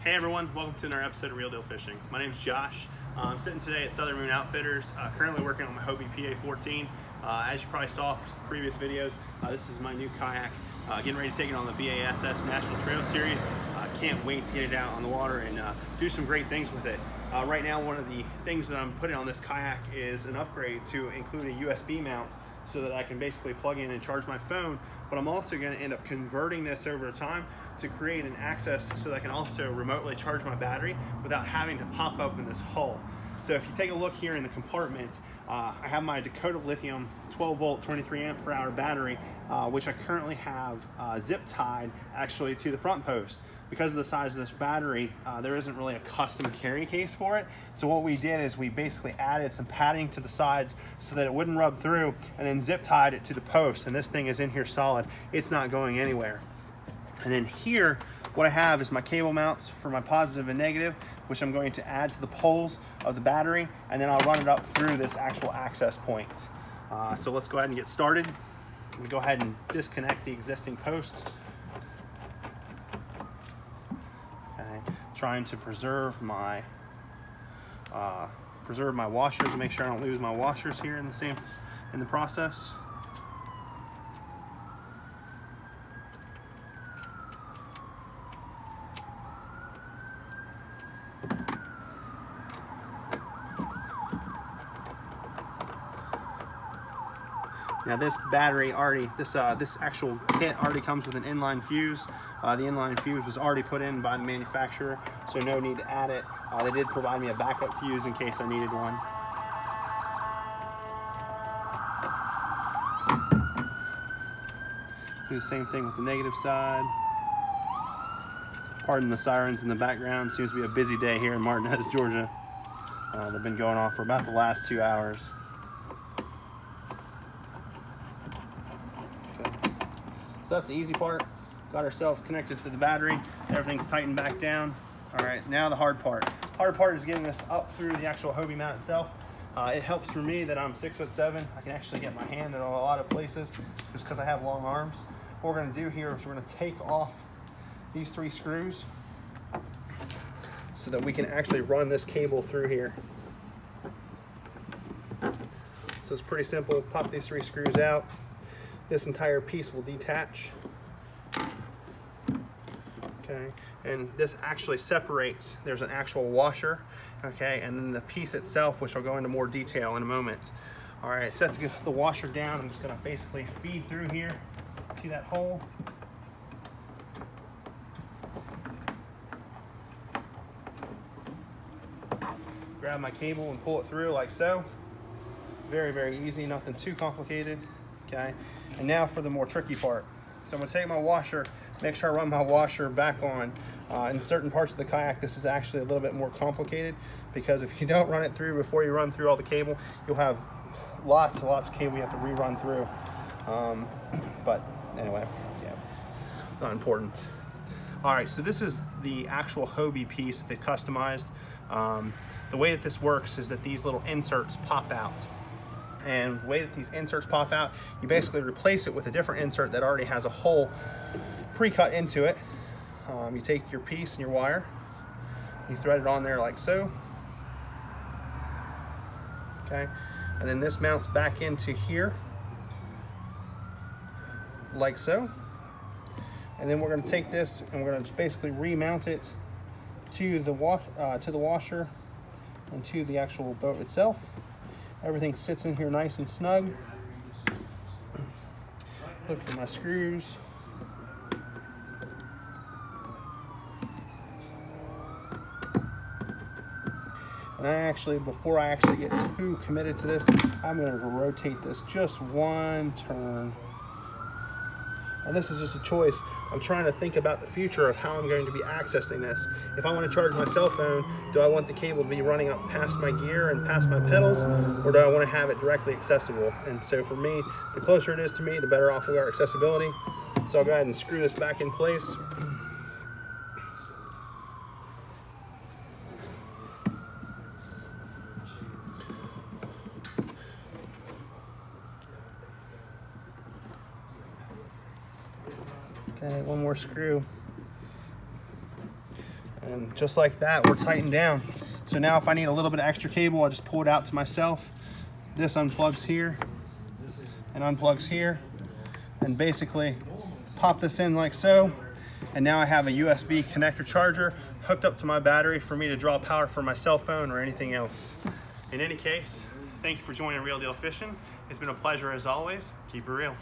Hey everyone, welcome to another episode of Real Deal Fishing. My name's Josh. I'm sitting today at Southern Moon Outfitters, currently working on my Hobie PA14. As you probably saw from some previous videos, this is my new kayak. Getting ready to take it on the BASS National Trail Series. Can't wait to get it out on the water and do some great things with it. Right now, one of the things that I'm putting on this kayak is an upgrade to include a USB mount so that I can basically plug in and charge my phone, but I'm also going to end up converting this over time to create an access so that I can also remotely charge my battery without having to pop open this hull. So if you take a look here in the compartment, I have my Dakota Lithium 12 volt 23 amp per hour battery, which I currently have zip tied actually to the front post. Because of the size of this battery, there isn't really a custom carry case for it. So what we did is we basically added some padding to the sides so that it wouldn't rub through, and then zip tied it to the post. And this thing is in here solid. It's not going anywhere. And then here, what I have is my cable mounts for my positive and negative, which I'm going to add to the poles of the battery, and then I'll run it up through this actual access point. So let's go ahead and get started. I'm gonna go ahead and disconnect the existing post. Okay, trying to preserve my washers, make sure I don't lose my washers here in the process. Now this battery this actual kit already comes with an inline fuse. The inline fuse was already put in by the manufacturer, so no need to add it. They did provide me a backup fuse in case I needed one. Do the same thing with the negative side. Pardon the sirens in the background. Seems to be a busy day here in Martinez, Georgia. They've been going on for about the last 2 hours. So that's the easy part. Got ourselves connected to the battery. Everything's tightened back down. All right, now the hard part. Hard part is getting this up through the actual Hobie mount itself. It helps for me that I'm 6'7". I can actually get my hand in a lot of places just because I have long arms. What we're gonna do here is we're gonna take off these 3 screws so that we can actually run this cable through here. So it's pretty simple. Pop these 3 screws out. This entire piece will detach. Okay, and this actually separates. There's an actual washer, okay, and then the piece itself, which I'll go into more detail in a moment. All right, set the washer down. I'm just gonna basically feed through here to that hole. Grab my cable and pull it through like so. Very, very easy, nothing too complicated, okay? And now for the more tricky part. So I'm gonna take my washer, make sure I run my washer back on. In certain parts of the kayak, this is actually a little bit more complicated because if you don't run it through before you run through all the cable, you'll have lots and lots of cable you have to rerun through. But anyway, yeah, not important. All right, so this is the actual Hobie piece that customized. The way that this works is that these little inserts pop out. And the way that these inserts pop out, you basically replace it with a different insert that already has a hole pre-cut into it. You take your piece and your wire, you thread it on there like so. Okay, and then this mounts back into here, like so. And then we're going to take this and we're going to just basically remount it to the washer and to the actual boat itself. Everything sits in here nice and snug. Look for my screws. And before I actually get too committed to this, I'm going to rotate this just one turn. And this is just a choice. I'm trying to think about the future of how I'm going to be accessing this. If I want to charge my cell phone, do I want the cable to be running up past my gear and past my pedals, or do I want to have it directly accessible? And so for me, the closer it is to me, the better off we are accessibility. So I'll go ahead and screw this back in place. Okay, one more screw. And just like that, we're tightened down. So now if I need a little bit of extra cable, I just pull it out to myself. This unplugs here and unplugs here, and basically pop this in like so. And now I have a USB connector charger hooked up to my battery for me to draw power for my cell phone or anything else. In any case, thank you for joining Real Deal Fishing. It's been a pleasure as always. Keep it real.